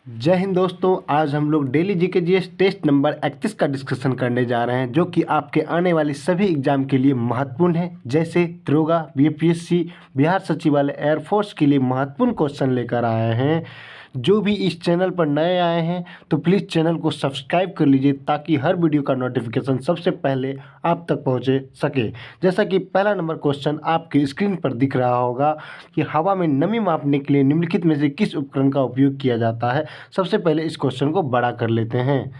जय हिंद दोस्तों। आज हम लोग daily GK GS test number 31 का डिस्कशन करने जा रहे हैं, जो कि आपके आने वाली सभी एग्जाम के लिए महत्वपूर्ण है। जैसे दरोगा, बीपीएससी, बिहार सचिवालय, एयरफोर्स के लिए महत्वपूर्ण क्वेश्चन लेकर आए हैं। जो भी इस चैनल पर नए आए हैं तो प्लीज़ चैनल को सब्सक्राइब कर लीजिए, ताकि हर वीडियो का नोटिफिकेशन सबसे पहले आप तक पहुंचे सके। जैसा कि पहला नंबर क्वेश्चन आपकी स्क्रीन पर दिख रहा होगा कि हवा में नमी मापने के लिए निम्नलिखित में से किस उपकरण का उपयोग किया जाता है। सबसे पहले इस क्वेश्चन को बड़ा कर लेते हैं।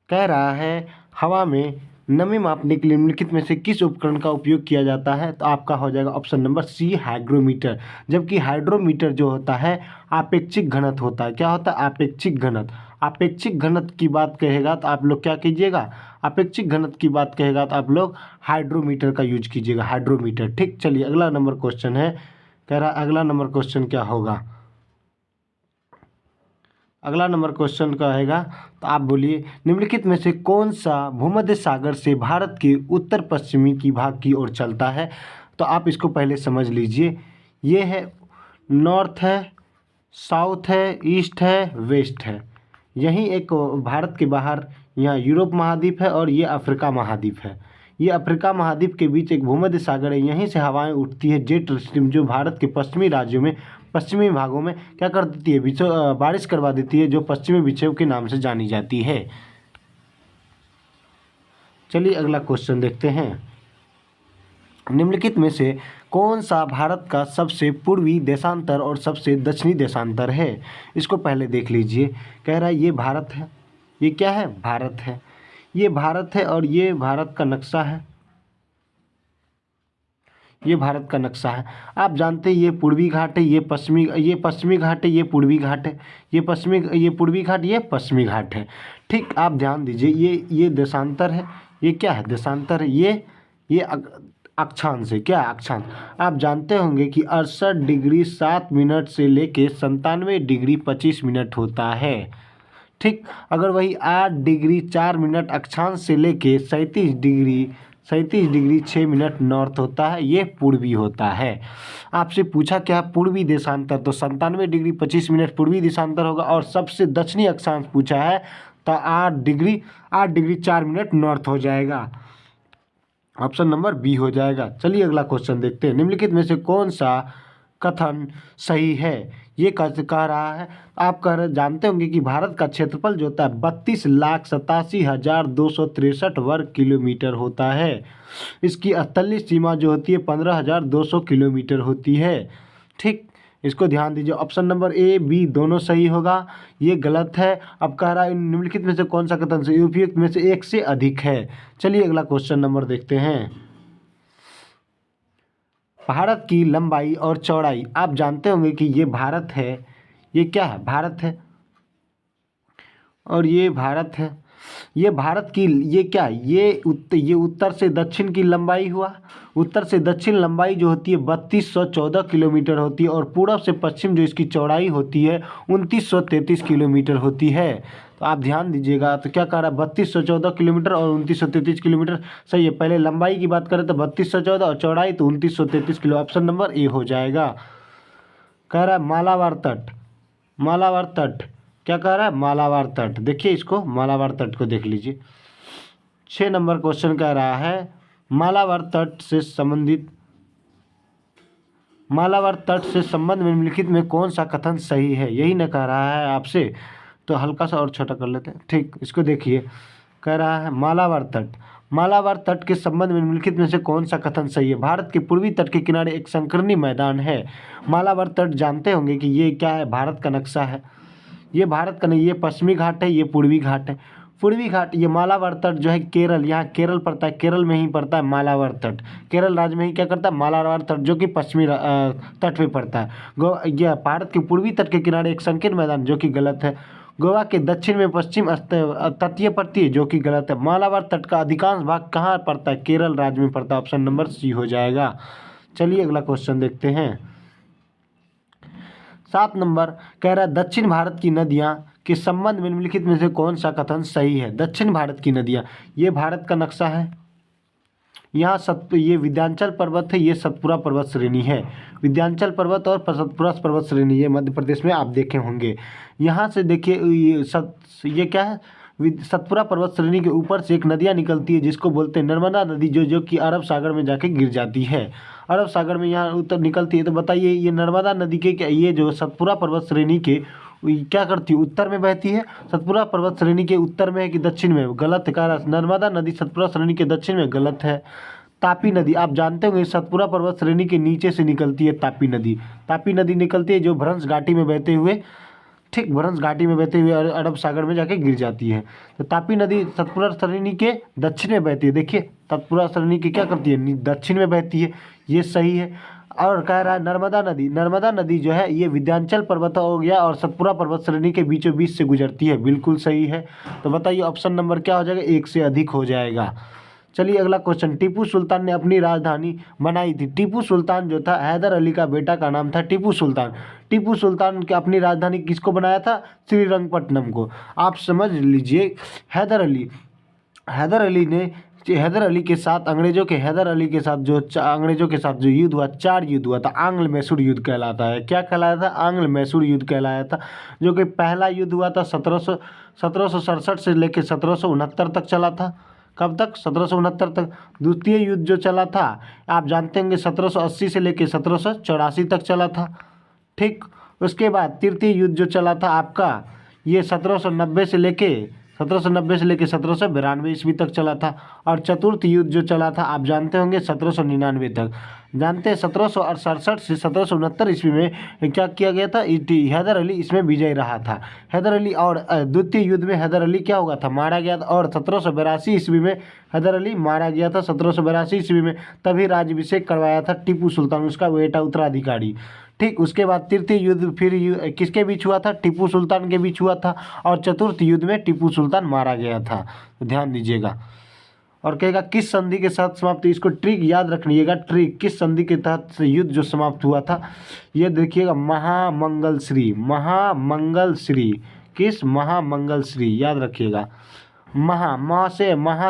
कह रहा है हवा में नमी मापने के लिए निम्नलिखित में से किस उपकरण का उपयोग किया जाता है, तो आपका हो जाएगा ऑप्शन नंबर सी, हाइग्रोमीटर। जबकि हाइड्रोमीटर जो होता है आपेक्षिक घनत्व होता है। क्या होता है? आपेक्षिक घनत्व। आपेक्षिक घनत्व की बात कहेगा तो आप लोग क्या कीजिएगा? आपेक्षिक घनत्व की बात कहेगा तो आप लोग हाइड्रोमीटर का यूज कीजिएगा, हाइड्रोमीटर। ठीक, चलिए अगला नंबर क्वेश्चन है। कह रहा अगला नंबर क्वेश्चन क्या होगा? अगला नंबर क्वेश्चन कहेगा तो आप बोलिए निम्नलिखित में से कौन सा भूमध्य सागर से भारत के उत्तर पश्चिमी की भाग की ओर चलता है। तो आप इसको पहले समझ लीजिए। ये है नॉर्थ है, साउथ है, ईस्ट है, वेस्ट है। यहीं एक भारत के बाहर यहाँ यूरोप महाद्वीप है और ये अफ्रीका महाद्वीप है। ये अफ्रीका महाद्वीप के बीच एक भूमध्य सागर है। यहीं से हवाएं उठती है, जेट स्ट्रीम, जो भारत के पश्चिमी राज्यों में, पश्चिमी भागों में क्या कर देती है? बारिश करवा देती है, जो पश्चिमी विक्षोभ के नाम से जानी जाती है। चलिए अगला क्वेश्चन देखते हैं। निम्नलिखित में से कौन सा भारत का सबसे पूर्वी देशांतर और सबसे दक्षिणी देशांतर है? इसको पहले देख लीजिए। कह रहा है ये भारत है। ये क्या है? भारत है। ये भारत है और ये भारत का नक्शा है। ये भारत का नक्शा है। आप जानते हैं ये पूर्वी घाट है, ये पश्चिमी घाट है, ये पूर्वी घाट है। ये पूर्वी घाट, ये पश्चिमी घाट है। ठीक, आप ध्यान दीजिए। ये देशांतर है। ये क्या है? देशांतर है। ये अक्षांश है। क्या? अक्षांश। आप जानते होंगे कि 68 डिग्री 7 मिनट से लेके 97 डिग्री 25 मिनट होता है। ठीक, अगर वही 8 डिग्री 4 मिनट अक्षांश से लेके 37 डिग्री 6 मिनट नॉर्थ होता है, ये पूर्वी होता है। आपसे पूछा क्या? पूर्वी देशांतर, तो 97 डिग्री 25 मिनट पूर्वी देशांतर होगा। और सबसे दक्षिणी अक्षांश पूछा है तो 8 डिग्री 4 मिनट नॉर्थ हो जाएगा। ऑप्शन नंबर बी हो जाएगा। चलिए अगला क्वेश्चन देखते हैं। निम्नलिखित में से कौन सा कथन सही है? ये कह रहा है, आप जानते होंगे कि भारत का क्षेत्रफल जो होता है 32,87,263 वर्ग किलोमीटर होता है। इसकी स्थलीय सीमा जो होती है 15,200 किलोमीटर होती है। ठीक, इसको ध्यान दीजिए। ऑप्शन नंबर ए, बी दोनों सही होगा। ये गलत है। अब कह रहा है निम्नलिखित में से कौन सा कथन सही? उपयुक्त में से एक से अधिक है। चलिए अगला क्वेश्चन नंबर देखते हैं। भारत की लंबाई और चौड़ाई, आप जानते होंगे कि ये भारत है। ये क्या है? भारत है। और ये भारत है। ये भारत की, ये क्या? ये उत्तर से दक्षिण की लंबाई हुआ। उत्तर से दक्षिण लंबाई जो होती है 3214 किलोमीटर होती है। और पूर्व से पश्चिम जो इसकी चौड़ाई होती है 2933 किलोमीटर होती है। तो आप ध्यान दीजिएगा। तो क्या कह रहा है? 3214 किलोमीटर और 2933 किलोमीटर सही है। पहले लंबाई की बात करें तो 3214 और चौड़ाई तो 2933 किलो। ऑप्शन नंबर ए हो जाएगा। कह रहा है मालाबार तट। मालाबार तट क्या कह रहा है? मालाबार तट। देखिए इसको, मालाबार तट को देख लीजिए। 6 नंबर क्वेश्चन कह रहा है मालाबार तट से संबंधित, मालाबार तट से संबंध में निम्नलिखित में कौन सा कथन सही है? यही न कह रहा है आपसे। तो हल्का सा और छोटा कर लेते हैं। ठीक, इसको देखिए। कह रहा है मालाबार तट। मालाबार तट के संबंध में निम्नलिखित में से कौन सा कथन सही है? भारत के पूर्वी तट के किनारे एक संकीर्णी मैदान है। मालाबार तट जानते होंगे कि ये क्या है? भारत का नक्शा है। ये भारत का नहीं, ये पश्चिमी घाट है, ये पूर्वी घाट है। पूर्वी घाट, ये मालाबार तट जो है केरल, यहाँ केरल पड़ता है, केरल में ही पड़ता है मालाबार तट। केरल राज्य में ही क्या करता है? मालाबार तट, जो कि पश्चिमी तट पे पड़ता है। यह भारत के पूर्वी तट के किनारे एक संकीर्ण मैदान, जो कि गलत है। गोवा के दक्षिण में पश्चिम तटीय पड़ती है, जो कि गलत है। मालाबार तट का अधिकांश भाग कहाँ पड़ता है? केरल राज्य में पड़ता है। ऑप्शन नंबर सी हो जाएगा। चलिए अगला क्वेश्चन देखते हैं। 7 नंबर कह रहा है दक्षिण भारत की नदियाँ के संबंध में निम्नलिखित में से कौन सा कथन सही है? दक्षिण भारत की नदियाँ, ये भारत का नक्शा है। यहाँ ये विंध्याचल पर्वत है, ये सतपुड़ा पर्वत श्रेणी है। विंध्याचल पर्वत और सतपुड़ा पर्वत श्रेणी ये मध्य प्रदेश में आप देखे होंगे। यहाँ से देखिए ये क्या है, सतपुड़ा पर्वत श्रेणी के ऊपर से एक नदियाँ निकलती है जिसको बोलते हैं नर्मदा नदी, जो कि अरब सागर में जाके गिर जाती है। अरब सागर में यहाँ उत्तर निकलती है। तो बताइए ये नर्मदा नदी के ये जो सतपुड़ा पर्वत श्रेणी के क्या करती है, उत्तर में बहती है। सतपुड़ा पर्वत श्रेणी के उत्तर में है कि दक्षिण में, गलत है। कारण नर्मदा नदी सतपुड़ा श्रेणी के दक्षिण में, गलत है। तापी नदी आप जानते होंगे सतपुड़ा पर्वत श्रेणी के नीचे से निकलती है तापी नदी। तापी नदी निकलती है जो भ्रंश घाटी में बहते हुए, ठीक, भ्रंश घाटी में बहते हुए अरब सागर में जाके गिर जाती है। तो तापी नदी सतपुड़ा श्रेणी के दक्षिण में बहती है। देखिए सतपुड़ा श्रेणी की क्या करती है, दक्षिण में बहती है, ये सही है। और कह रहा है नर्मदा नदी जो है ये विंध्याचल पर्वत हो गया और सतपुड़ा पर्वत श्रेणी के बीचों बीच से गुजरती है, बिल्कुल सही है। तो बताइए ऑप्शन नंबर क्या हो जाएगा, 1 से अधिक हो जाएगा। चलिए अगला क्वेश्चन, टीपू सुल्तान ने अपनी राजधानी बनाई थी। टीपू सुल्तान जो था हैदर अली का बेटा का नाम था टीपू सुल्तान। टीपू सुल्तान की अपनी राजधानी किसको बनाया था, श्रीरंगपट्टनम को। आप समझ लीजिए हैदर अली ने हैदर अली के साथ अंग्रेजों के साथ जो युद्ध हुआ, 4 युद्ध हुआ था, आंग्ल मैसूर युद्ध कहलाता है। क्या कहलाया था, आंग्ल मैसूर युद्ध कहलाया था। जो कि पहला युद्ध हुआ था 1767 से लेकर 1769 तक चला था। कब तक, 1769 तक। द्वितीय युद्ध जो चला था आप जानते होंगे 1780 से लेकर 1784 तक चला था, ठीक। उसके बाद तृतीय युद्ध जो चला था आपका ये 1790 से लेके 1792 ईस्वी तक चला था। और चतुर्थ युद्ध जो चला था आप जानते होंगे 1799 तक। जानते हैं 1767 से 1769 ईस्वी में क्या किया गया था, हैदर अली इसमें विजय रहा था। हैदर अली और द्वितीय युद्ध में हैदर अली क्या हुआ था, मारा गया था। और 1782 ईस्वी में हैदर अली मारा गया था। 1782 ईस्वी में तभी राज्याभिषेक करवाया था टीपू सुल्तान, उसका बेटा उत्तराधिकारी, ठीक। उसके बाद तृतीय युद्ध फिर किसके बीच हुआ था, टीपू सुल्तान के बीच हुआ था। और चतुर्थ युद्ध में टीपू सुल्तान मारा गया था, तो ध्यान दीजिएगा। और कहेगा किस संधि के साथ समाप्त, इसको ट्रिक याद रखिएगा, ट्रिक किस संधि के तहत युद्ध जो समाप्त हुआ था, ये देखिएगा महामंगल श्री। किस, महामंगल श्री, याद रखिएगा। महा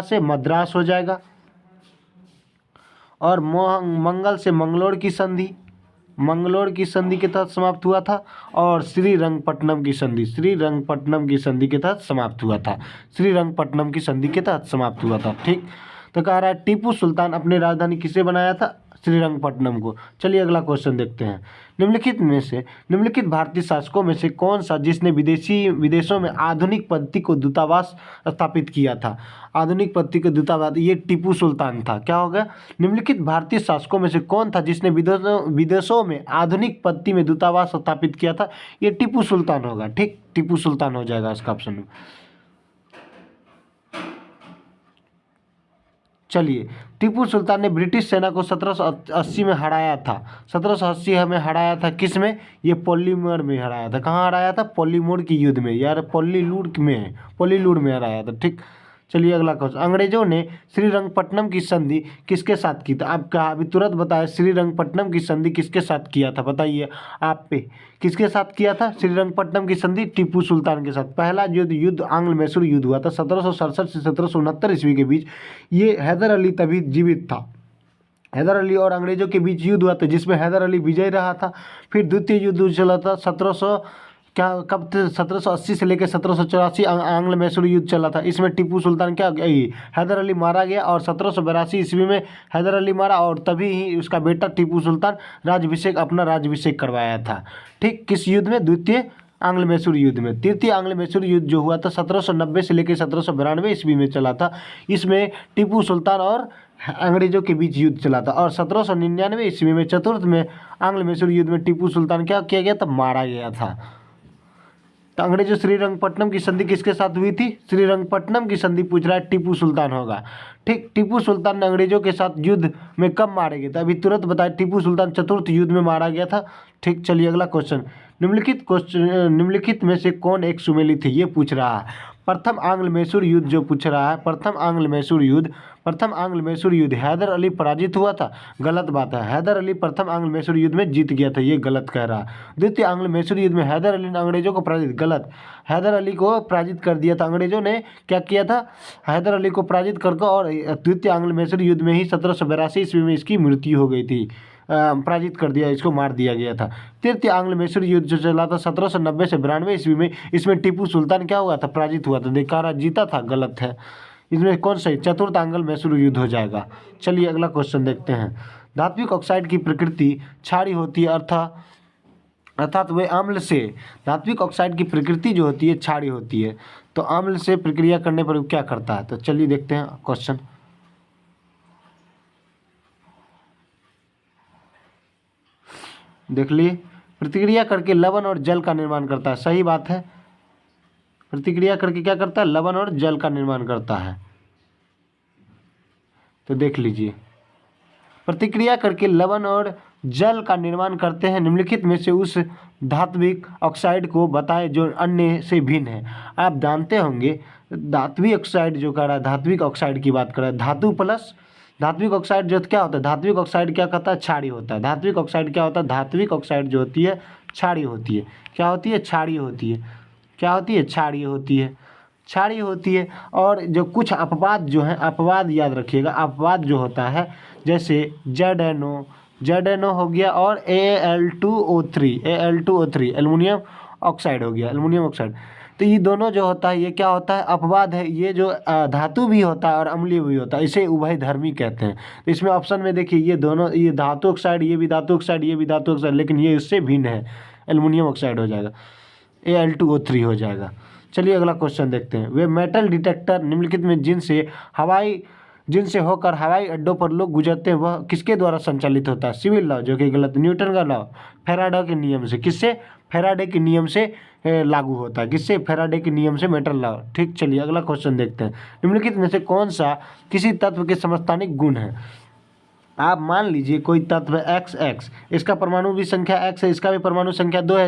से मद्रास हो जाएगा और मंगल से मंगलोर की संधि के तहत समाप्त हुआ था। और श्रीरंगपट्टनम की संधि के तहत समाप्त हुआ था। श्रीरंगपट्टनम की संधि के तहत समाप्त हुआ था, ठीक। तो कह रहा है टीपू सुल्तान अपनी राजधानी किसे बनाया था, श्रीरंगपट्टनम को। चलिए अगला क्वेश्चन देखते हैं। निम्नलिखित भारतीय शासकों में से कौन सा जिसने विदेशों में आधुनिक पद्धति को दूतावास स्थापित किया था। आधुनिक पद्धति के दूतावास ये टीपू सुल्तान था। क्या होगा, निम्नलिखित भारतीय शासकों में से कौन था जिसने विदेशों में आधुनिक पद्धति में दूतावास स्थापित किया था, ये टीपू सुल्तान होगा, ठीक। टीपू सुल्तान हो जाएगा इसका ऑप्शन में। चलिए टीपू सुल्तान ने ब्रिटिश सेना को 1780 में हराया था। 1780 में हराया था, किस में, ये पोलीमर में हराया था। कहाँ हराया था, पोलीमोर की युद्ध में, यार पोलीलूर में हराया था, ठीक। चलिए अगला क्वेश्चन, अंग्रेजों ने श्रीरंगपट्टनम की संधि किसके साथ की था। अब कहा अभी तुरंत बताया, श्रीरंगपट्टनम की संधि किसके साथ किया था, बताइए आप पे, किसके साथ किया था श्रीरंगपट्टनम की संधि, टीपू सुल्तान के साथ। पहला युद्ध आंग्ल मैसूर युद्ध हुआ था 1767 से 1769 ईस्वी के बीच। ये हैदर अली तभी जीवित था। हैदर अली और अंग्रेजों के बीच युद्ध हुआ था जिसमें हैदर अली विजय रहा था। फिर द्वितीय युद्ध चला था 1780 से लेकर 1784 आंग्ल मैसूर युद्ध चला था। इसमें टीपू सुल्तान हैदर अली मारा गया और 1782 ईस्वी में हैदर अली मारा और तभी ही उसका बेटा टीपू सुल्तान अपना राज्याभिषेक करवाया था, ठीक। किस युद्ध में, द्वितीय आंग्ल मैसूर युद्ध में। तृतीय आंग्ल मैसूर युद्ध जो हुआ था 1790 से लेकर 1792 ईस्वी में चला था। इसमें टीपू सुल्तान और अंग्रेजों के बीच युद्ध चला था। और 1799 ईस्वी में चतुर्थ में आंग्ल मैसूर युद्ध में टीपू सुल्तान क्या किया गया था, मारा गया था। तो अंग्रेजों श्रीरंगपट्टनम की संधि किसके साथ हुई थी, श्रीरंगपट्टनम की संधि पूछ रहा है, टीपू सुल्तान होगा, ठीक। टीपू सुल्तान ने अंग्रेजों के साथ युद्ध में कब मारे गए थे, अभी तुरंत बताया, टीपू सुल्तान चतुर्थ युद्ध में मारा गया था, ठीक। चलिए अगला क्वेश्चन, निम्नलिखित में से कौन एक सुमेलित है, ये पूछ रहा है। प्रथम आंग्ल मैसूर युद्ध जो पूछ रहा है, प्रथम आंग्ल मैसूर युद्ध प्रथम आंग्ल मैसूर युद्ध हैदर अली पराजित हुआ था, गलत बात है। हैदर अली प्रथम आंग्ल मैसूर युद्ध में जीत गया था, ये गलत कह रहा है। द्वितीय आंग्ल मैसूर युद्ध में हैदर अली ने अंग्रेजों को पराजित, गलत। हैदर अली को पराजित कर दिया था अंग्रेजों ने, क्या किया था, हैदर अली को पराजित करके, और द्वितीय आंग्ल मैसूर युद्ध में ही 1782 ईस्वी में इसकी मृत्यु हो गई थी। पराजित कर दिया, इसको मार दिया गया था। तृतीय आंग्ल मैसूर युद्ध जो चला था 1790 से 92 ईस्वी में, इसमें टीपू सुल्तान क्या हुआ था, पराजित हुआ था, देखा जीता था, गलत है। इसमें कौन सही, चतुर्थ आंग्ल मैसूर युद्ध हो जाएगा। चलिए अगला क्वेश्चन देखते हैं। धात्विक ऑक्साइड की प्रकृति क्षारीय होती है, अर्थात वे अम्ल से, धात्विक ऑक्साइड की प्रकृति जो होती है क्षारीय होती है, तो अम्ल से प्रक्रिया करने पर क्या करता है। तो चलिए देखते हैं क्वेश्चन। देख लिए, प्रतिक्रिया करके लवण और जल का निर्माण करता है, सही बात है। प्रतिक्रिया करके क्या करता है, लवण और जल का निर्माण करता है। तो देख लीजिए, प्रतिक्रिया करके लवण और जल का निर्माण करते हैं, निम्नलिखित में से उस धात्विक ऑक्साइड को बताएं जो अन्य से भिन्न है। आप जानते होंगे धात्विक ऑक्साइड जो कर रहा है, धात्विक ऑक्साइड की बात कर रहा है, धातु प्लस धात्विक ऑक्साइड जो क्या होता है, धात्विक ऑक्साइड क्या कहता है, क्षारीय होता है। धात्विक ऑक्साइड क्या होता है, धात्विक ऑक्साइड जो होती है क्षारीय होती है। क्या होती है, क्षारीय होती है। क्या होती है, क्षारीय होती है, क्षारीय होती है। और जो कुछ अपवाद जो है, अपवाद याद रखिएगा, अपवाद जो होता है जैसे ZNO हो गया, और Al2O3 एल्युमिनियम ऑक्साइड हो गया, एल्युमिनियम ऑक्साइड। तो ये दोनों जो होता है, ये क्या होता है, अपवाद है। ये जो धातु भी होता है और अम्लीय भी होता है, इसे उभयधर्मी कहते हैं। तो इसमें ऑप्शन में देखिए, ये दोनों, ये धातु ऑक्साइड, ये भी धातु ऑक्साइड, ये भी धातु ऑक्साइड, लेकिन ये इससे भिन्न है, एल्युमिनियम ऑक्साइड हो जाएगा, Al2O3 हो जाएगा। चलिए अगला क्वेश्चन देखते हैं। वे मेटल डिटेक्टर निम्नलिखित में जिनसे होकर हवाई अड्डों पर लोग गुजरते हैं, वह किसके द्वारा संचालित होता है, सिविल लॉ, जो कि गलत, न्यूटन का लॉ, फैराडे के नियम से, किससे, फैराडे के नियम से लागू होता है, किससे, फैराडे के नियम से, मेटल लॉ। ठीक, चलिए अगला क्वेश्चन देखते हैं। निम्नलिखित में से कौन सा किसी तत्व के समस्थानिक गुण है। आप मान लीजिए कोई तत्व XX, इसका परमाणु भी संख्या X है, इसका भी परमाणु संख्या 2 है,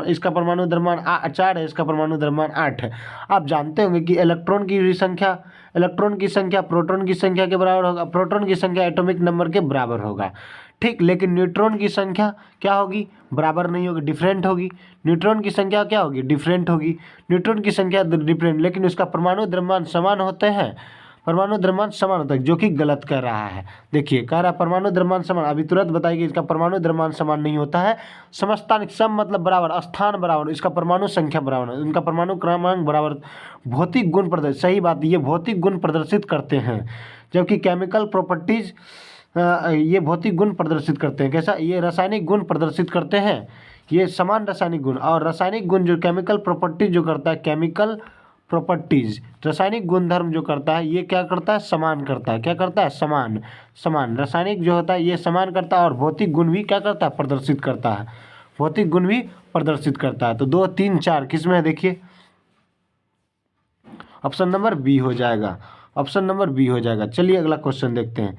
इसका परमाणु द्रव्यमान 4 है, इसका परमाणु द्रव्यमान 8 है। आप जानते होंगे कि इलेक्ट्रॉन की संख्या प्रोटॉन की संख्या के बराबर होगा, प्रोटॉन की संख्या एटॉमिक नंबर के बराबर होगा, ठीक। लेकिन न्यूट्रॉन की संख्या क्या होगी, बराबर नहीं होगी, डिफरेंट होगी। न्यूट्रॉन की संख्या क्या होगी, डिफरेंट होगी। न्यूट्रॉन की संख्या डिफरेंट, लेकिन उसका परमाणु द्रव्यमान समान होते हैं, परमाणु द्रव्यमान समान होता है, जो कि गलत कर रहा है। देखिए कह रहा है परमाणु द्रव्यमान समान, अभी तुरंत बताइए इसका परमाणु द्रव्यमान समान नहीं होता है। समस्थानिक, सम मतलब बराबर, स्थान बराबर, इसका परमाणु संख्या बराबर, इनका परमाणु क्रमांक बराबर। भौतिक गुण प्रदर्शित, सही बात, ये भौतिक गुण प्रदर्शित करते हैं, जबकि केमिकल प्रॉपर्टीज ये भौतिक गुण प्रदर्शित करते हैं। कैसा, ये रासायनिक गुण प्रदर्शित करते हैं, ये समान रासायनिक गुण। और रासायनिक गुण जो केमिकल प्रॉपर्टीज जो करता है, केमिकल प्रॉपर्टीज रासायनिक गुणधर्म जो करता है, ये क्या करता है, समान करता है। क्या करता है, समान रासायनिक जो होता है ये समान करता है, और भौतिक गुण भी क्या करता है, प्रदर्शित करता है, भौतिक गुण भी प्रदर्शित करता है। तो 2, 3, 4 किस में है, देखिए ऑप्शन नंबर बी हो जाएगा, ऑप्शन नंबर बी हो जाएगा। चलिए अगला क्वेश्चन देखते हैं।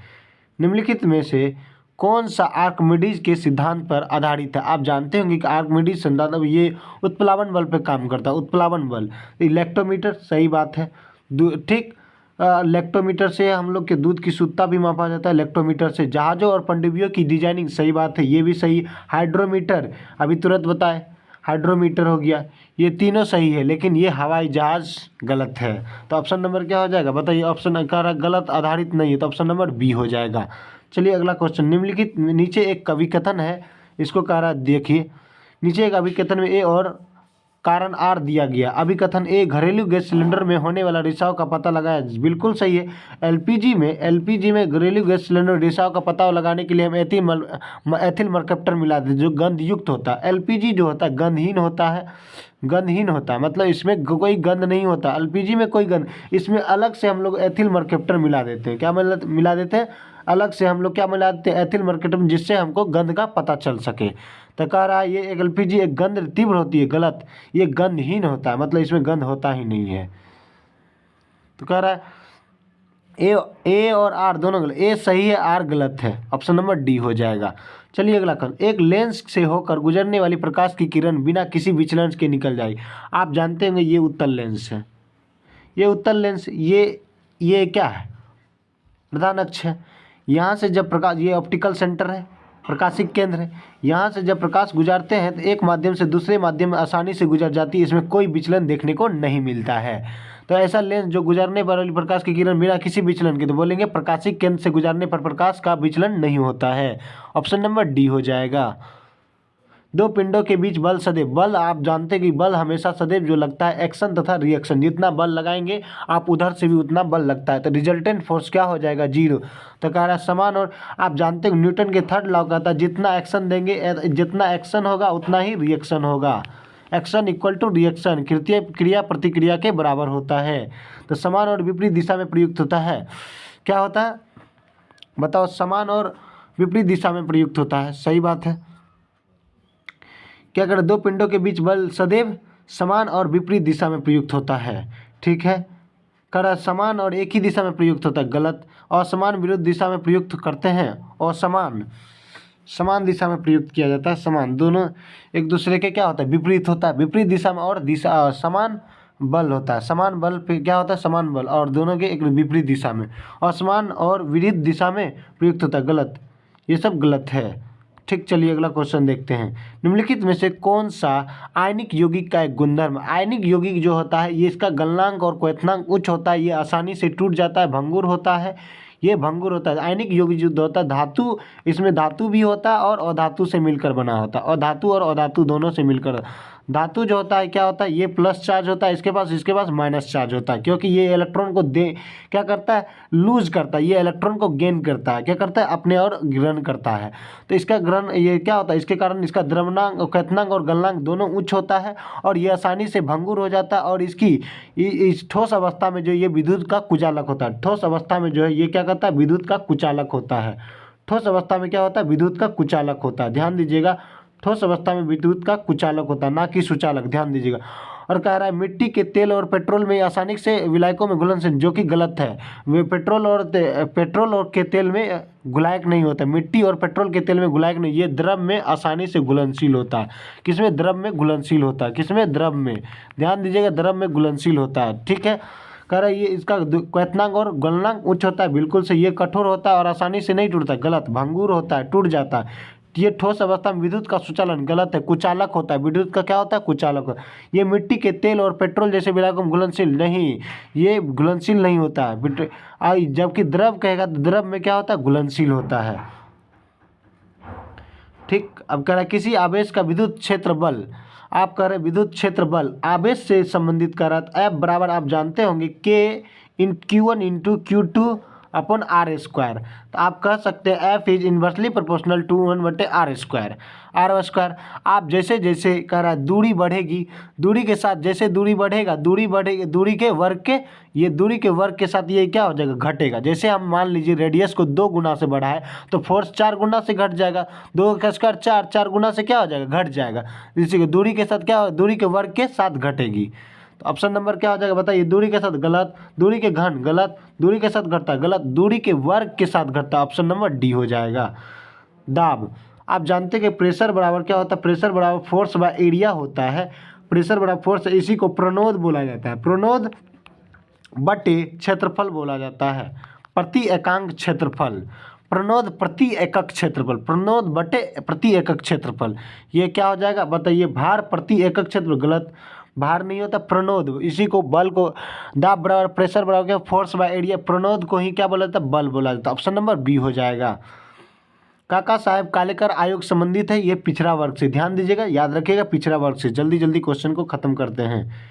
निम्नलिखित में से कौन सा आर्किमिडीज के सिद्धांत पर आधारित है। आप जानते होंगे कि आर्किमिडीज सिद्धांत, अब ये उत्प्लावन बल पर काम करता है, उत्प्लावन बल। इलेक्ट्रोमीटर, सही बात है, ठीक। इलेक्ट्रोमीटर से हम लोग के दूध की शुद्धता भी मापा जाता है, इलेक्ट्रोमीटर से जहाज़ों और पनडुब्बियों की डिजाइनिंग, सही बात है, ये भी सही। हाइड्रोमीटर, अभी तुरंत बताए, हाइड्रोमीटर हो गया, ये तीनों सही है, लेकिन ये हवाई जहाज गलत है। तो ऑप्शन नंबर क्या हो जाएगा, बताइए, ऑप्शन कह रहा गलत, आधारित नहीं है, तो ऑप्शन नंबर बी हो जाएगा। चलिए अगला क्वेश्चन। निम्नलिखित, नीचे एक कविकथन है, इसको कह रहा देखिए, नीचे एक अभिकथन में ए और कारण आर दिया गया। अभिकथन ए, घरेलू गैस सिलेंडर में होने वाला रिसाव का पता लगाया, बिल्कुल सही है। एलपीजी में घरेलू गैस सिलेंडर रिसाव का पता लगाने के लिए हम एथिल मर्कैप्टर मिला देते, जो गंध युक्त होता है। एलपीजी जो होता है गंधहीन होता है, गंधहीन होता है, मतलब इसमें कोई गंध नहीं होता, एलपीजी में कोई गंध, इसमें अलग से हम लोग एथिल मर्कैप्टर मिला देते हैं। क्या मिला देते हैं, अलग से हम लोग क्या मिला देते हैं, एथिल मर्कैप्टर, जिससे हमको गंध का पता चल सके। तो कह रहा है ये एक एलपीजी एक गंध तीव्र होती है, गलत, ये गंधहीन होता है, मतलब इसमें गंध होता ही नहीं है। तो कह रहा है ए और आर दोनों गलत, ए सही है, आर गलत है, ऑप्शन नंबर डी हो जाएगा। चलिए अगला क्वेश्चन। एक लेंस से होकर गुजरने वाली प्रकाश की किरण बिना किसी विचलन के निकल जाए। आप जानते होंगे ये उत्तल लेंस है, ये उत्तल लेंस, ये क्या है, प्रधान अक्ष है। यहाँ से जब प्रकाश, ये ऑप्टिकल सेंटर है, प्रकाशिक केंद्र है। यहाँ से जब प्रकाश गुजारते हैं तो एक माध्यम से दूसरे माध्यम में आसानी से गुजर जाती है, इसमें कोई विचलन देखने को नहीं मिलता है। तो ऐसा लेंस जो गुजरने पर वाली प्रकाश की किरण बिना किसी विचलन के, तो बोलेंगे प्रकाशिक केंद्र से गुजरने पर प्रकाश का विचलन नहीं होता है। ऑप्शन नंबर डी हो जाएगा। दो पिंडों के बीच बल सदैव, बल आप जानते हैं कि बल हमेशा सदैव जो लगता है एक्शन तथा रिएक्शन, जितना बल लगाएंगे आप उधर से भी उतना बल लगता है, तो रिजल्टेंट फोर्स क्या हो जाएगा, 0। तो कह रहा है समान, और आप जानते हैं न्यूटन के थर्ड लॉ कहता है जितना एक्शन देंगे, जितना एक्शन होगा उतना ही रिएक्शन होगा। एक्शन इक्वल टू रिएक्शन, क्रिया प्रतिक्रिया के बराबर होता है। तो समान और विपरीत दिशा में प्रयुक्त होता है, क्या होता है बताओ, समान और विपरीत दिशा में प्रयुक्त होता है, सही बात है। क्या करें, दो पिंडों के बीच बल सदैव समान और विपरीत दिशा में प्रयुक्त होता है, ठीक है। कर समान और एक ही दिशा में प्रयुक्त होता है, गलत। असमान विरुद्ध दिशा में प्रयुक्त करते हैं, असमान समान दिशा में प्रयुक्त किया जाता है, समान दोनों एक दूसरे के क्या होता है, विपरीत होता है। विपरीत दिशा में और दिशा समान बल होता है, समान बल पे क्या होता है, समान बल, और दोनों के एक विपरीत दिशा में। असमान और विरुद्ध दिशा में प्रयुक्त होता है, गलत, ये सब गलत है, ठीक। चलिए अगला क्वेश्चन देखते हैं। निम्नलिखित में से कौन सा आयनिक यौगिक का एक गुणधर्म, आयनिक यौगिक जो होता है ये इसका गलनांक और क्वथनांक उच्च होता है, ये आसानी से टूट जाता है, भंगुर होता है, ये भंगुर होता है। आयनिक यौगिक जो होता है धातु, इसमें धातु भी होता है और अधातु से मिलकर बना होता है, अधातु और अधातु दोनों से मिलकर। धातु जो होता है क्या होता है, ये प्लस चार्ज होता है इसके पास माइनस चार्ज होता है, क्योंकि ये इलेक्ट्रॉन को क्या करता है, लूज करता है, ये इलेक्ट्रॉन को गेन करता है, क्या करता है, अपने और ग्रहण करता है। तो इसका ग्रहण ये क्या होता है, इसके कारण इसका द्रव्यनांक, क्वथनांक और गलनांक दोनों उच्च होता है, और ये आसानी से भंगुर हो जाता है। और इसकी इस ठोस अवस्था में जो ये विद्युत का कुचालक होता है, ठोस अवस्था में जो है ये क्या करता है, विद्युत का कुचालक होता है। ठोस अवस्था में क्या होता है, विद्युत का कुचालक होता है, ध्यान दीजिएगा। ठोस अवस्था में विद्युत का कुचालक होता है, ना कि सुचालक, ध्यान दीजिएगा। और कह रहा है मिट्टी के तेल और पेट्रोल में आसानी से विलायकों में घुलनशील, जो कि गलत है। वे पेट्रोल और के तेल में घुलायक नहीं होता, मिट्टी और पेट्रोल के तेल में घुलायक नहीं, ये द्रव में आसानी से घुलनशील होता है। किसमें, द्रव में घुलनशील होता है, किसमें, द्रव में, ध्यान दीजिएगा, द्रव में घुलनशील होता है, ठीक है। कह रहा है ये इसका क्वथनांक और गलनांक उच्च होता है, बिल्कुल से, ये कठोर होता है और आसानी से नहीं टूटता, गलत, भंगुर होता है, टूट जाता है। ये ठोस अवस्था में विद्युत का सुचालन, गलत है, कुचालक होता है, विद्युत का क्या होता है, कुचालक होता है। ये मिट्टी के तेल और पेट्रोल जैसे विलायकों में घुलनशील नहीं, ये घुलनशील नहीं होता है, जबकि द्रव कहेगा तो द्रव में क्या होता है, घुलनशील होता है, ठीक। अब कह रहा है किसी आवेश का विद्युत क्षेत्र बल, आप कह रहे हैं विद्युत क्षेत्र बल आवेश से संबंधित कर रहा है, F बराबर आप जानते होंगे Q1 into Q2 upon are square. तो आप कह सकते हैं F is inversely proportional to 1/r², r²। आप जैसे जैसे कह रहा है दूरी बढ़ेगी, दूरी के साथ जैसे दूरी बढ़ेगा, दूरी बढ़ेगी, दूरी के वर्ग के, ये दूरी के वर्ग के साथ ये क्या हो जाएगा, घटेगा। जैसे हम मान लीजिए रेडियस को 2 गुना से बढ़ाए तो फोर्स 4 गुना से घट जाएगा, 2 का स्क्वायर 4, 4 गुना से क्या हो जाएगा, घट जाएगा। इसी के दूरी के साथ क्या, दूरी के वर्ग के साथ घटेगी। तो ऑप्शन नंबर क्या हो जाएगा बताइए, दूरी के साथ, गलत, दूरी के घन, गलत, दूरी के साथ घटता है, गलत, दूरी के वर्ग के साथ घटता है, ऑप्शन नंबर डी हो जाएगा। दाब, आप जानते हैं कि प्रेशर बराबर क्या होता है, प्रेशर बराबर फोर्स बाय एरिया होता है, प्रेशर बराबर फोर्स, इसी को प्रणोद बोला जाता है, प्रणोद बटे क्षेत्रफल बोला जाता है, प्रति एकांक क्षेत्रफल, प्रणोद प्रति एकक क्षेत्रफल, प्रणोद बटे प्रति एकक क्षेत्रफल, ये क्या हो जाएगा बताइए, भार प्रति एकक क्षेत्रफल, गलत, भार नहीं होता, प्रणोद, इसी को बल को, दाब बराबर प्रेशर बराबर क्या, फोर्स बाय एरिया, प्रणोद को ही क्या बोला जाता है, बल बोला जाता है, ऑप्शन नंबर बी हो जाएगा। काका साहेब कालेकर आयोग संबंधित है, ये पिछड़ा वर्ग से, ध्यान दीजिएगा, याद रखिएगा, पिछड़ा वर्ग से। जल्दी जल्दी क्वेश्चन को खत्म करते हैं।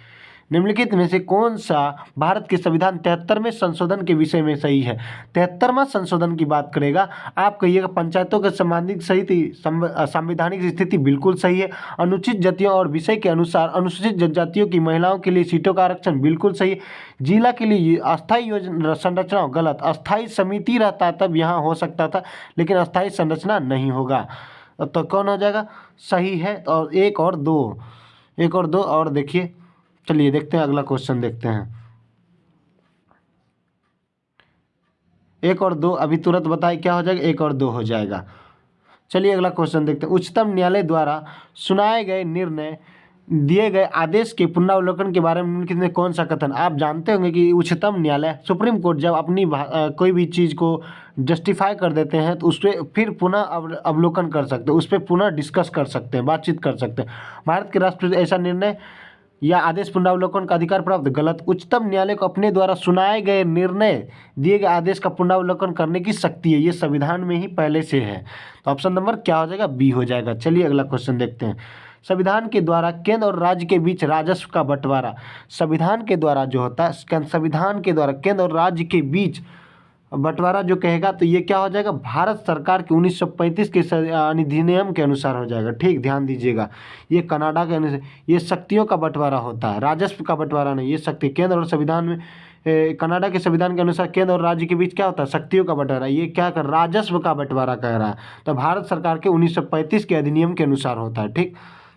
निम्नलिखित में से कौन सा भारत के संविधान 73वें संशोधन के विषय में सही है, 73वां संशोधन की बात करेगा। आप कहिएगा पंचायतों के संबंधित संवैधानिक स्थिति बिल्कुल सही है, अनुचित जातियों और विषय के अनुसार अनुसूचित जनजातियों की महिलाओं के लिए सीटों का आरक्षण बिल्कुल सही है, जिला के लिए अस्थायी योजना संरचना गलत, अस्थायी समिति रहता तब यहाँ हो सकता था, लेकिन अस्थायी संरचना नहीं होगा, तो कौन हो जाएगा, सही है। और एक और दो और देखिए, चलिए देखते हैं अगला क्वेश्चन देखते हैं, 1 और 2 अभी तुरंत बताए क्या हो जाएगा, 1 और 2 हो जाएगा। चलिए अगला क्वेश्चन देखते हैं। उच्चतम न्यायालय द्वारा सुनाए गए निर्णय दिए गए आदेश के पुनरावलोकन के बारे में निम्नलिखित में कौन सा कथन। आप जानते होंगे कि उच्चतम न्यायालय सुप्रीम कोर्ट जब अपनी कोई भी चीज़ को जस्टिफाई कर देते हैं तो उस पर फिर पुनः अवलोकन कर सकते हैं, उस पर पुनः डिस्कस कर सकते हैं, बातचीत कर सकते हैं। भारत के राष्ट्रपति ऐसा निर्णय या आदेश पुनरावलोकन का अधिकार प्राप्त। गलत। उच्चतम न्यायालय को अपने द्वारा सुनाए गए निर्णय दिए गए आदेश का पुनरावलोकन करने की शक्ति है, ये संविधान में ही पहले से है। तो ऑप्शन नंबर क्या हो जाएगा, बी हो जाएगा। चलिए अगला क्वेश्चन देखते हैं। संविधान के द्वारा केंद्र और राज्य के बीच राजस्व का बंटवारा। संविधान के द्वारा जो होता है, संविधान के द्वारा केंद्र और राज्य के बीच बंटवारा जो कहेगा तो ये क्या हो जाएगा, भारत सरकार के 1935 के अधिनियम के अनुसार हो जाएगा। ठीक, ध्यान दीजिएगा। ये कनाडा के अनुसार ये शक्तियों का बंटवारा होता है, राजस्व का बंटवारा नहीं। ये शक्ति केंद्र और संविधान में कनाडा के संविधान के अनुसार केंद्र और राज्य के बीच क्या होता है, शक्तियों का बंटवारा। ये क्या कर, राजस्व का बंटवारा कह रहा है। तो भारत सरकार के 1935 के अधिनियम के अनुसार होता है। ठीक,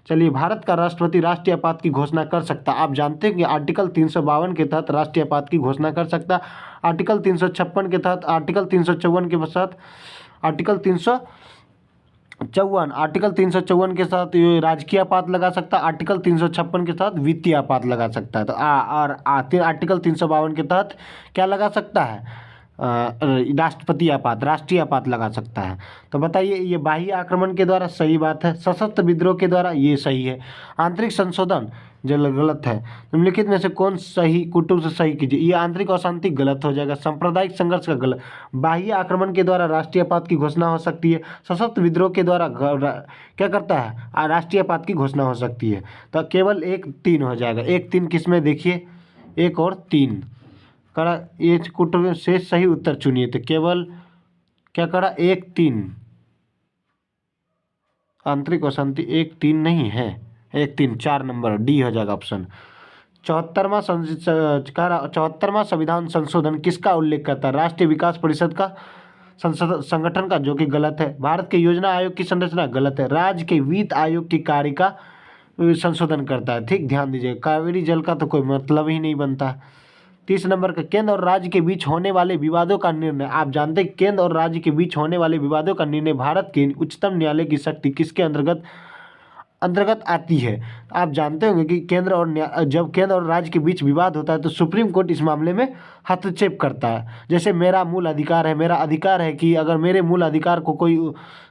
चलिए। भारत का राष्ट्रपति राष्ट्रीय आपात की घोषणा कर सकता है। आप जानते हैं कि आर्टिकल 352 के तहत राष्ट्रीय आपात की घोषणा कर सकता है। आर्टिकल 356 के तहत, आर्टिकल 354 के साथ, आर्टिकल 354 के साथ ये राजकीय आपात लगा सकता है। आर्टिकल 356 के साथ वित्तीय आपात लगा सकता है। तो आर्टिकल 352 के तहत क्या लगा सकता है, राष्ट्रपति आपात, राष्ट्रीय आपात लगा सकता है। तो बताइए, ये बाह्य आक्रमण के द्वारा, सही बात है। सशस्त्र विद्रोह के द्वारा, ये सही है। आंतरिक संशोधन जो गलत है। निम्नलिखित में से कौन सही, कुटुंब से सही कीजिए। ये आंतरिक अशांति गलत हो जाएगा। सांप्रदायिक संघर्ष का गलत। बाह्य आक्रमण के द्वारा राष्ट्रीय आपात की घोषणा हो सकती है। सशस्त्र विद्रोह के द्वारा क्या करता है, राष्ट्रीय आपात की घोषणा हो सकती है। तो केवल 1-3 हो जाएगा। 1-3 किसमें, देखिए 1 और 3 करा। ये कुटुंब से सही उत्तर चुनिए। तो केवल क्या करा, 1-3। आंतरिक अशांति 1-3 नहीं है, 1-3 4 नंबर, डी हो जाएगा ऑप्शन। 74वां संविधान संशोधन किसका उल्लेख करता है, राष्ट्रीय विकास परिषद का संगठन का, जो कि गलत है। भारत के योजना आयोग की संरचना, गलत है। राज्य के वित्त आयोग की कार्य का संशोधन करता है। ठीक, ध्यान दीजिए। कावेरी जल का तो कोई मतलब ही नहीं बनता। 30 नंबर का, केंद्र और राज्य के बीच होने वाले विवादों का निर्णय। आप जानते हैं केंद्र और राज्य के बीच होने वाले विवादों का निर्णय भारत के उच्चतम न्यायालय की शक्ति किसके अंतर्गत आती है। आप जानते होंगे कि जब केंद्र और राज्य के बीच विवाद होता है तो सुप्रीम कोर्ट इस मामले में हस्तक्षेप करता है। जैसे मेरा मूल अधिकार है, मेरा अधिकार है कि अगर मेरे मूल अधिकार को कोई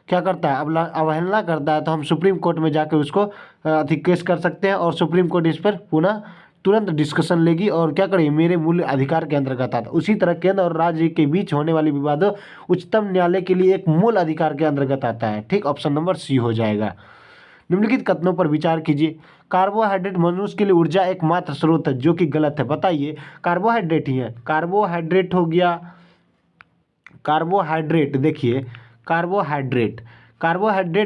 क्या करता है, अवहेलना करता है, तो हम सुप्रीम कोर्ट में जाकर उसको केस कर सकते हैं और सुप्रीम कोर्ट इस पर पुनः तुरंत डिस्कशन लेगी और क्या करेगी, मेरे मूल अधिकार के अंतर्गत आता है। उसी तरह केंद्र और राज्य के बीच होने वाली विवादों उच्चतम न्यायालय के लिए एक मूल अधिकार के अंतर्गत आता है। ठीक, ऑप्शन नंबर सी हो जाएगा। निम्नलिखित कथनों पर विचार कीजिए। कार्बोहाइड्रेट मनुष्य के लिए ऊर्जा एकमात्र स्रोत है, जो कि गलत है। बताइए, कार्बोहाइड्रेट ही है। कार्बोहाइड्रेट हो गया, कार्बोहाइड्रेट देखिए, कार्बोहाइड्रेट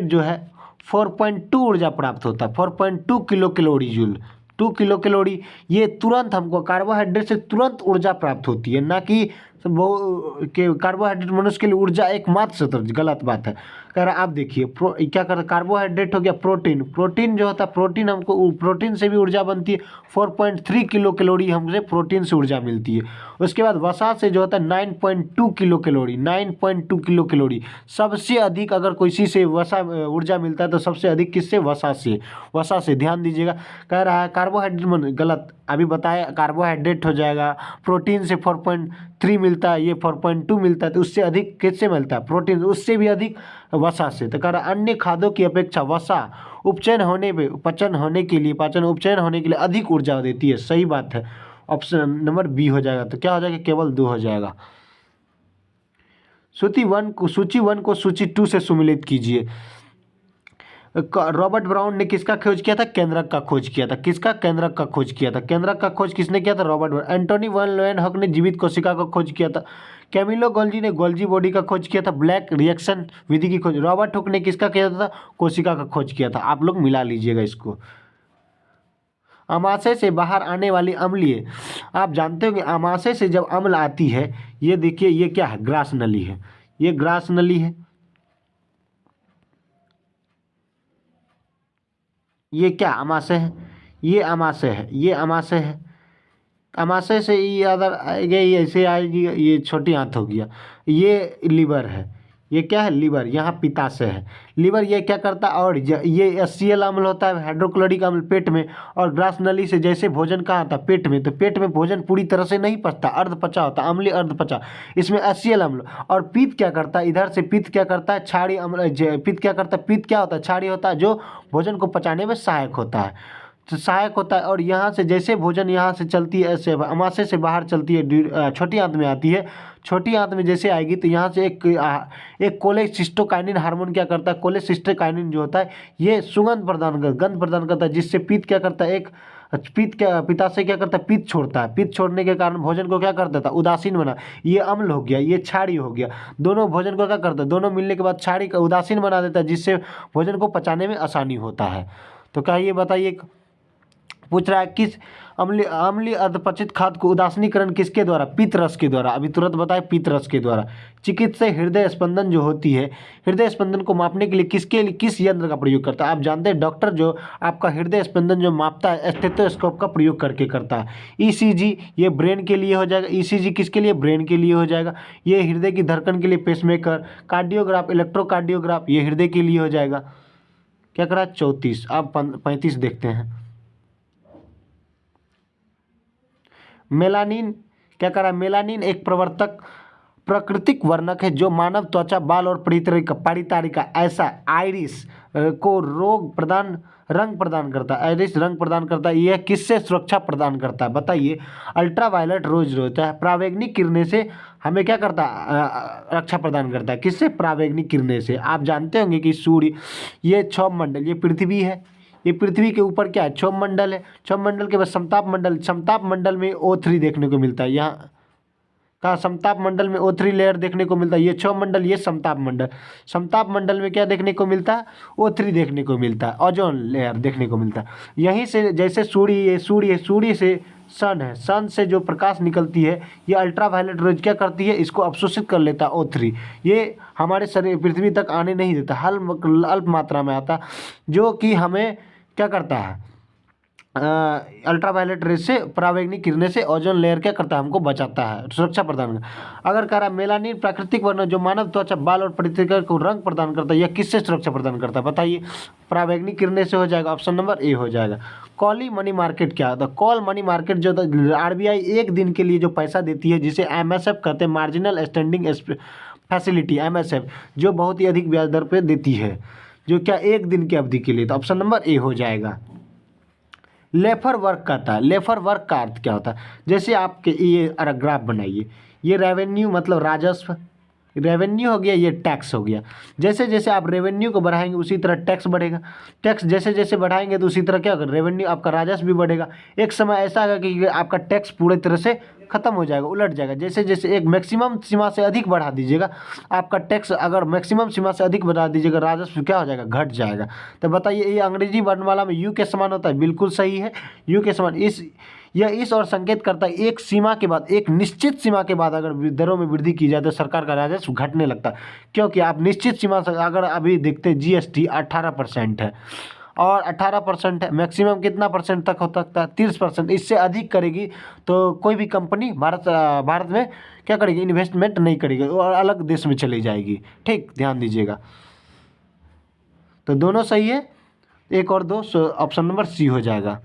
जो है 4.2 ऊर्जा प्राप्त होता है, 4.2 kilo calorie joule, 2 kilo calorie. ये तुरंत हमको कार्बोहाइड्रेट से तुरंत ऊर्जा प्राप्त होती है, ना कि कार्बोहाइड्रेट मनुष्य के लिए ऊर्जा एकमात्र स्रोत, गलत बात है। कह रहा आप देखिए क्या कर, कार्बोहाइड्रेट हो गया प्रोटीन जो होता है, प्रोटीन से भी ऊर्जा बनती है। 4.3 किलो कैलोरी हमसे प्रोटीन से ऊर्जा मिलती है। उसके बाद वसा से जो होता है 9.2 किलो कैलोरी। सबसे अधिक अगर किसी से वसा ऊर्जा मिलता है तो सबसे अधिक किससे, वसा से। ध्यान दीजिएगा। कह रहा है कार्बोहाइड्रेट, गलत। अभी बताया कार्बोहाइड्रेट हो जाएगा, प्रोटीन से 4.3 मिलता है, ये 4.2 मिलता है, तो उससे अधिक किससे मिलता है, प्रोटीन, उससे भी अधिक वसा से। तो कह रहा अन्य खाद्यों की अपेक्षा वसा पाचन होने के लिए अधिक ऊर्जा देती है। सही बात है, ऑप्शन नंबर बी हो जाएगा। तो क्या हो जाएगा, केवल 2 हो जाएगा। सूची 1 को सूची 2 से सुमेलित कीजिए। रॉबर्ट ब्राउन ने किसका खोज किया था, केंद्रक का खोज किया था। केंद्रक का खोज किसने किया था, रॉबर्ट ब्राउन। एंटोनी वैन लेeuwenhoek ने जीवित कोशिका का खोज किया था। कैमिलो गोल्जी ने गोल्जी बॉडी का खोज किया था। ब्लैक रिएक्शन विधि की खोज रॉबर्ट हुक ने किसका किया था, कोशिका का खोज किया था। आप लोग मिला लीजिएगा इसको। अमाशय से बाहर आने वाली अम्लीय, आप जानते हो कि अमाशय से जब अम्ल आती है, ये देखिए ये क्या है, ग्रास नली है। ये ग्रास नली है। ये क्या, अमाशय है। ये अमाशय है। अमाशय से ये अदर आएगी, ऐसे आएगी, ये छोटी आंत हो गया। ये लीवर है, ये क्या है, लीवर, यहाँ पित्ताशय है। लीवर ये क्या करता है, और ये HCl अम्ल होता है, हाइड्रोक्लोरिक अम्ल पेट में, और ग्रास नली से जैसे भोजन कहाँ आता है, पेट में, तो पेट में भोजन पूरी तरह से नहीं पचता, अर्ध पचा होता है, अम्लीय अर्ध पचा, इसमें HCl अम्ल। और पित्त क्या करता है, इधर से पित्त क्या करता है, क्षारीय अम्ल, पित्त क्या करता है, पित्त क्या होता है, क्षारीय होता है, जो भोजन को पचाने में सहायक होता है, तो सहायक होता है। और यहाँ से जैसे भोजन यहाँ से चलती है, ऐसे अमाशय से बाहर चलती है, छोटी आंत में आती है, छोटी आंत में जैसे आएगी तो यहाँ से एक कोलेसिस्टोकाइनिन हार्मोन क्या करता है, कोलेसिस्टोकाइनिन जो होता है ये सुगंध प्रदान कर, गंध प्रदान करता है, जिससे पित्त क्या करता है, एक पित्ताशय क्या करता है, पित्त छोड़ता है, पित्त छोड़ने के कारण भोजन को क्या कर देता है, उदासीन बना, ये अम्ल हो गया, ये क्षारीय हो गया, दोनों भोजन को क्या करता है, दोनों मिलने के बाद क्षारीय का उदासीन बना देता है, जिससे भोजन को पचाने में आसानी होता है। तो क्या ये बताइए, पूछ रहा है किस अम्लीय अधपचित खाद्य को उदासीनीकरण किसके द्वारा, पित्त रस के द्वारा, अभी तुरंत बताए, पित्त रस के द्वारा। चिकित्सा हृदय स्पंदन जो होती है, हृदय स्पंदन को मापने के लिए किस यंत्र का प्रयोग करता है, आप जानते हैं डॉक्टर जो आपका हृदय स्पंदन जो मापता है स्टेथोस्कोप का प्रयोग करके करता है। ECG ये ब्रेन के लिए हो जाएगा, ECG किसके लिए, ब्रेन के लिए हो जाएगा। ये हृदय की धड़कन के लिए पेसमेकर, कार्डियोग्राफ, इलेक्ट्रोकार्डियोग्राफ ये हृदय के लिए हो जाएगा। क्या करा 34, अब 35 देखते हैं। मेलानिन क्या करा, मेलानिन एक प्रवर्तक प्राकृतिक वर्णक है जो मानव त्वचा, बाल और परितारिका ऐसा आइरिस को रंग प्रदान करता है, आइरिस रंग प्रदान करता है। यह किससे सुरक्षा प्रदान करता है, बताइए। अल्ट्रावायलेट रोज जो होता है, परावैंगनिक किरणें से हमें क्या करता है, रक्षा प्रदान करता है, किससे, परावैंगनिक किरणें से। आप जानते होंगे कि सूर्य, ये क्षौभ मंडल, ये पृथ्वी है, ये पृथ्वी के ऊपर क्या है, क्षौभ मंडल है, क्षौभ मंडल के बाद समताप मंडल, समताप मंडल में O3 देखने को मिलता है, यहाँ कहा समताप मंडल में O3 लेयर देखने को मिलता है, ये क्षौभ मंडल, ये समताप मंडल। समताप मंडल में क्या देखने को मिलता है, O3 देखने को मिलता है, ओजोन लेयर देखने को मिलता है। यहीं से जैसे सूर्य से सन है, सन से जो प्रकाश निकलती है, ये अल्ट्रावायलेट रेज क्या करती है, इसको अवशोषित कर लेता है O3, ये हमारे शरीर पृथ्वी तक आने नहीं देता, अल्प मात्रा में आता, जो कि हमें क्या करता है, अल्ट्रावायलेट रेज से, परावैंगनिक किरणें से ओजोन लेयर क्या करता है, हमको बचाता है, सुरक्षा प्रदान करता है। अगर कह रहा है मेलानिन प्राकृतिक वर्ण जो मानव त्वचा, बाल और परितंत्र को रंग प्रदान करता है, यह किससे सुरक्षा प्रदान करता है, बताइए। परावैंगनिक किरणें से हो जाएगा, ऑप्शन नंबर ए हो जाएगा। कॉली मनी मार्केट क्या होता है, कॉल मनी मार्केट जो RBI एक दिन के लिए जो पैसा देती है, जिसे MSF कहते हैं, मार्जिनल स्टैंडिंग फैसिलिटी, MSF, जो बहुत ही अधिक ब्याज दर पर देती है, जो क्या एक दिन की अवधि के लिए, तो ऑप्शन नंबर ए हो जाएगा। लेफर वर्क कहता है, लेफर वर्क का अर्थ क्या होता है, जैसे आपके ये ग्राफ बनाइए, ये रेवेन्यू मतलब राजस्व, रेवेन्यू हो गया, ये टैक्स हो गया। जैसे जैसे आप रेवेन्यू को बढ़ाएंगे उसी तरह टैक्स बढ़ेगा, टैक्स जैसे जैसे बढ़ाएंगे तो उसी तरह क्या होगा, रेवेन्यू आपका राजस्व भी बढ़ेगा। एक समय ऐसा आएगा कि आपका टैक्स पूरी तरह से खत्म हो जाएगा, उलट जाएगा। जैसे जैसे एक मैक्सिमम सीमा से अधिक बढ़ा दीजिएगा आपका टैक्स, अगर मैक्सिमम सीमा से अधिक बढ़ा दीजिएगा, राजस्व क्या हो जाएगा, घट जाएगा। तो बताइए, ये अंग्रेजी वर्णमाला में यू के समान होता है, बिल्कुल सही है, यू के समान। यह इस और संकेत करता है एक सीमा के बाद, एक निश्चित सीमा के बाद अगर दरों में वृद्धि की जाए तो सरकार का राजस्व घटने लगता है, क्योंकि आप निश्चित सीमा से अगर अभी देखते GST 18% है, और 18% है, मैक्सिमम कितना परसेंट तक हो सकता है, 30%। इससे अधिक करेगी तो कोई भी कंपनी भारत में क्या करेगी, इन्वेस्टमेंट नहीं करेगी और अलग देश में चली जाएगी। ठीक, ध्यान दीजिएगा। तो दोनों सही है, एक और दो, ऑप्शन नंबर सी हो जाएगा।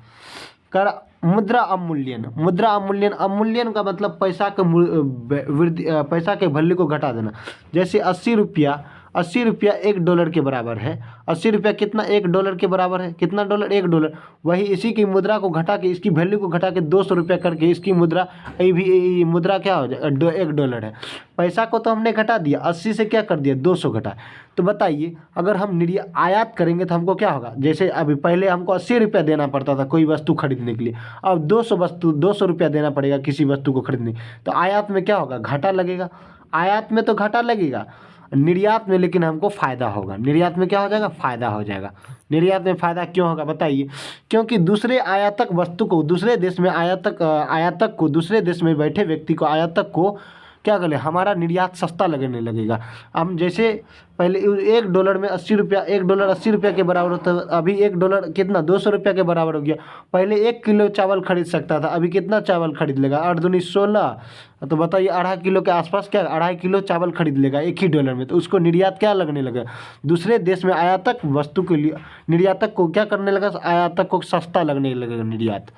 कर मुद्रा अवमूल्यन, मुद्रा अवमूल्यन, अवमूल्यन का मतलब पैसा के वृद्धि, पैसा के वैल्यू को घटा देना। जैसे 80 रुपया $1 के बराबर है, 80 रुपया कितना, $1 के बराबर है, कितना डॉलर, $1। वही इसी की मुद्रा को घटा के, इसकी वैल्यू को घटा के 200 रुपया करके इसकी मुद्रा, ये मुद्रा क्या हो जाए, $1 है। पैसा को तो हमने घटा दिया, 80 से क्या कर दिया, 200 घटा। तो बताइए, अगर हम आयात करेंगे तो हमको क्या होगा, जैसे अभी पहले हमको 80 रुपया देना पड़ता था कोई वस्तु खरीदने के लिए, अब 200 रुपया देना पड़ेगा किसी वस्तु को खरीदने, तो आयात में क्या होगा, घाटा लगेगा। आयात में तो घाटा लगेगा, निर्यात में लेकिन हमको फ़ायदा होगा। निर्यात में क्या हो जाएगा, फ़ायदा हो जाएगा। निर्यात में फ़ायदा क्यों होगा, बताइए। क्योंकि दूसरे आयातक वस्तु को दूसरे देश में, आयातक को दूसरे देश में बैठे व्यक्ति को, आयातक को क्या करें, हमारा निर्यात सस्ता लगने लगेगा। हम जैसे पहले $1 में 80 रुपया, $1 80 रुपया के बराबर होता है, अभी $1 कितना 200 रुपया के बराबर हो गया। पहले 1 किलो चावल खरीद सकता था, अभी कितना चावल खरीद लेगा, 8 दूनी 16, तो बताइए 2.5 किलो के आसपास क्या 2.5 किलो चावल खरीद लेगा $1 ही में। तो उसको निर्यात क्या लगने लगा, दूसरे देश में आयातक वस्तु के लिए निर्यातक को क्या करने लगा, आयातक को सस्ता लगने लगेगा। निर्यात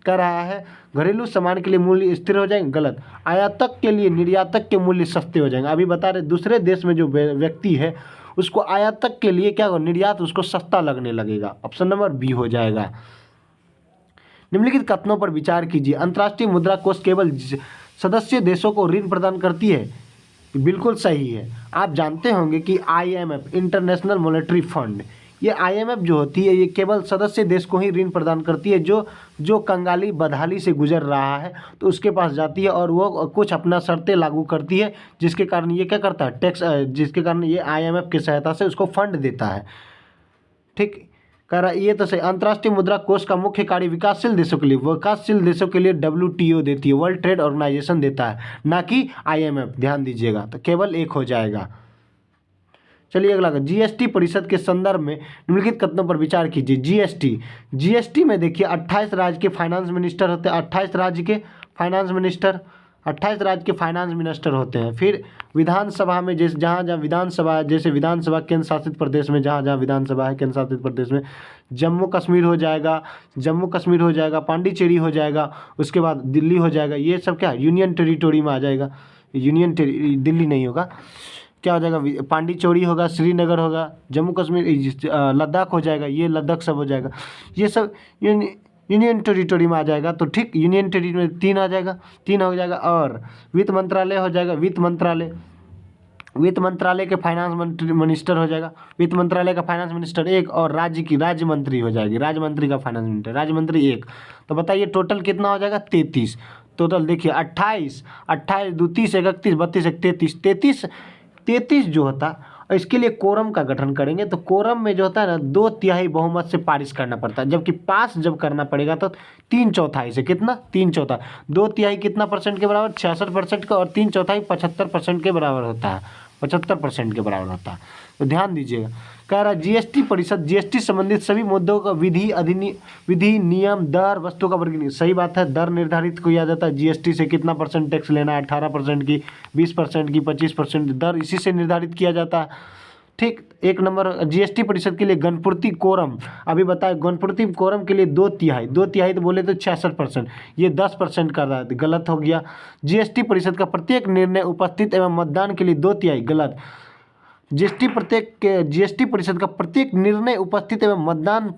कर रहा है घरेलू सामान के लिए मूल्य स्थिर हो जाएंगे, गलत, आयातक के लिए निर्यातक के मूल्य सस्ते हो जाएंगे। अभी बता रहे दूसरे देश में जो व्यक्ति है उसको आयातक के लिए क्या होगा, निर्यात उसको सस्ता लगने लगेगा। ऑप्शन नंबर बी हो जाएगा। निम्नलिखित कथनों पर विचार कीजिए। अंतर्राष्ट्रीय मुद्रा कोष केवल सदस्य देशों को ऋण प्रदान करती है, बिल्कुल सही है। आप जानते होंगे कि IMF इंटरनेशनल मॉनेटरी फंड, ये IMF जो होती है ये केवल सदस्य देश को ही ऋण प्रदान करती है, जो कंगाली बदहाली से गुजर रहा है तो उसके पास जाती है और वो कुछ अपना शर्तें लागू करती है, जिसके कारण ये क्या करता है, टैक्स, जिसके कारण ये IMF की सहायता से उसको फंड देता है। ठीक कह रहा ये तो सही। अंतर्राष्ट्रीय मुद्रा कोष का मुख्य कार्य विकासशील देशों के लिए WTO देती है, वर्ल्ड ट्रेड ऑर्गेनाइजेशन देता है, ना कि IMF। ध्यान दीजिएगा, तो केवल एक हो जाएगा। चलिए अगला, GST परिषद के संदर्भ में निम्नलिखित कथनों पर विचार कीजिए। GST में देखिए 28 राज्य के फाइनेंस मिनिस्टर होते हैं, 28 राज्य के फाइनेंस मिनिस्टर होते हैं। फिर विधानसभा में जहाँ विधानसभा है, जैसे विधानसभा केंद्र शासित प्रदेश में, जहाँ विधानसभा है केंद्र शासित प्रदेश में जम्मू कश्मीर हो जाएगा, पांडिचेरी हो जाएगा, उसके बाद दिल्ली हो जाएगा। ये सब क्या यूनियन टेरिटोरी में आ जाएगा, दिल्ली नहीं होगा, क्या हो जाएगा, पांडिचेरी होगा, श्रीनगर होगा, जम्मू कश्मीर, लद्दाख हो जाएगा, ये लद्दाख सब हो जाएगा। ये सब यूनियन टेरिटोरी में आ जाएगा। तो ठीक, यूनियन टेरिटोरी में 3 हो जाएगा। और वित्त मंत्रालय हो जाएगा, वित्त मंत्रालय के फाइनेंस मिनिस्टर हो जाएगा, वित्त मंत्रालय का फाइनेंस मिनिस्टर एक, और राज्य मंत्री हो जाएगी, राज्य मंत्री का फाइनेंस मिनिस्टर, राज्य मंत्री एक। तो बताइए टोटल कितना हो जाएगा, 33। टोटल देखिए 28 2 30 31 32 33 जो होता, इसके लिए कोरम का गठन करेंगे। तो कोरम में जो होता है ना 2/3 बहुमत से पारित करना पड़ता है, जबकि पास जब करना पड़ेगा तो 3/4 से, कितना 3/4, 2/3 कितना परसेंट के बराबर, 66% का, और 3/4 75% के बराबर होता है, 75% के बराबर होता है। तो ध्यान दीजिएगा। कह रहा है GST परिषद GST संबंधित सभी मुद्दों का विधि नियम दर वस्तु का वर्गीकरण, सही बात है, दर निर्धारित किया जाता है। GST से कितना परसेंट टैक्स लेना है, 18% की, 20% की, 25% दर इसी से निर्धारित किया जाता है। ठीक, 1 नंबर। GST परिषद के लिए गणपूर्ति कोरम, अभी बताए गणपूर्ति कोरम के लिए 2/3 तो बोले तो 66%, ये 10% कर रहा है, गलत हो गया। GST परिषद का प्रत्येक निर्णय उपस्थित एवं मतदान के लिए 2/3, गलत। GST परिषद का प्रत्येक निर्णय उपस्थित एवं मतदान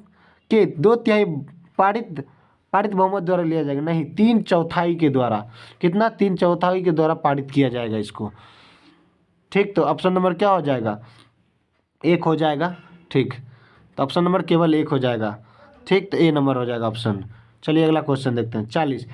के 2/3 पारित बहुमत द्वारा लिया जाएगा, नहीं 3/4 के द्वारा, कितना 3/4 के द्वारा पारित किया जाएगा इसको। ठीक, तो ऑप्शन नंबर क्या हो जाएगा, 1 हो जाएगा। ठीक, तो ऑप्शन नंबर केवल 1 हो जाएगा। ठीक, तो A नंबर हो जाएगा ऑप्शन। चलिए अगला क्वेश्चन देखते हैं। 40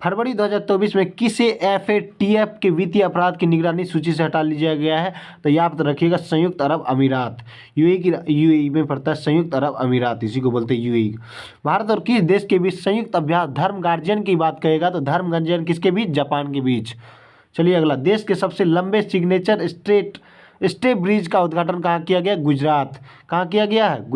फरवरी 2024 में किसे FATF के वित्तीय अपराध की निगरानी सूची से हटा लिया गया है, तो याद रखिएगा संयुक्त अरब अमीरात, UAE में पड़ता है संयुक्त अरब अमीरात, इसी को बोलते हैं UAE। भारत और किस देश के बीच संयुक्त अभ्यास धर्म गार्जियन की बात करेगा तो धर्म गार्जियन किसके बीच, जापान के बीच। चलिए अगला, देश के सबसे लंबे सिग्नेचर स्टे ब्रिज का उद्घाटन कहाँ किया गया, गुजरात। कहाँ किया गया है,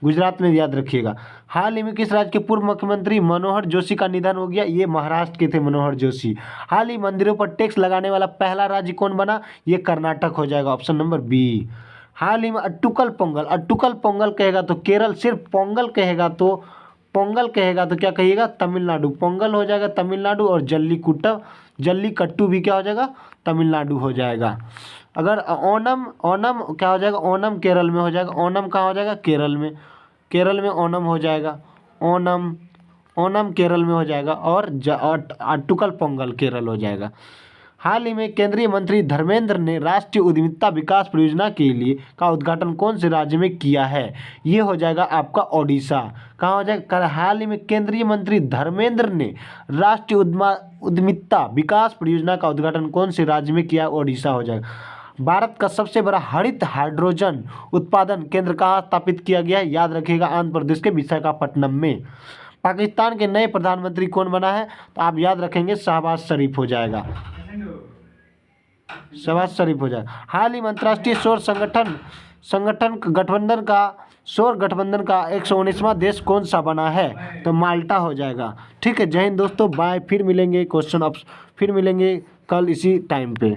गुजरात में, याद रखिएगा। हाल ही में किस राज्य के पूर्व मुख्यमंत्री मनोहर जोशी का निधन हो गया, ये महाराष्ट्र के थे मनोहर जोशी। हाल ही मंदिरों पर टैक्स लगाने वाला पहला राज्य कौन बना, ये कर्नाटक हो जाएगा, ऑप्शन नंबर B। हाल ही में अट्टुकल पोंगल कहेगा तो केरल, सिर्फ पोंगल कहेगा तो क्या कहिएगा, तमिलनाडु, पोंगल हो जाएगा तमिलनाडु, और जल्लीकट्टू भी क्या हो जाएगा, तमिलनाडु हो जाएगा। अगर ओनम क्या हो जाएगा, ओनम केरल में हो जाएगा, ओनम कहाँ हो जाएगा, केरल में ओनम हो जाएगा, ओनम केरल में हो जाएगा, और अट्टुकल पोंगल केरल हो जाएगा। हाल ही में केंद्रीय मंत्री धर्मेंद्र ने राष्ट्रीय उद्यमिता विकास परियोजना के लिए का उद्घाटन कौन से राज्य में किया है, ये हो जाएगा आपका ओडिशा। कहाँ हो जाएगा, हाल ही में केंद्रीय मंत्री धर्मेंद्र ने राष्ट्रीय उद्यमिता विकास परियोजना का उद्घाटन कौन से राज्य में किया, ओडिशा हो जाएगा। भारत का सबसे बड़ा हरित हाइड्रोजन उत्पादन केंद्र कहाँ स्थापित किया गया है, याद रखिएगा आंध्र प्रदेश के विशाखापट्टनम में। पाकिस्तान के नए प्रधानमंत्री कौन बना है, तो आप याद रखेंगे शहबाज शरीफ हो जाएगा। शहबाज शरीफ हो जाएगा। हाल ही में अंतर्राष्ट्रीय सौर संगठन गठबंधन का 119वां देश कौन सा बना है? तो माल्टा हो जाएगा। ठीक है, जय हिंद दोस्तों, बाय। फिर मिलेंगे कल इसी टाइम पे।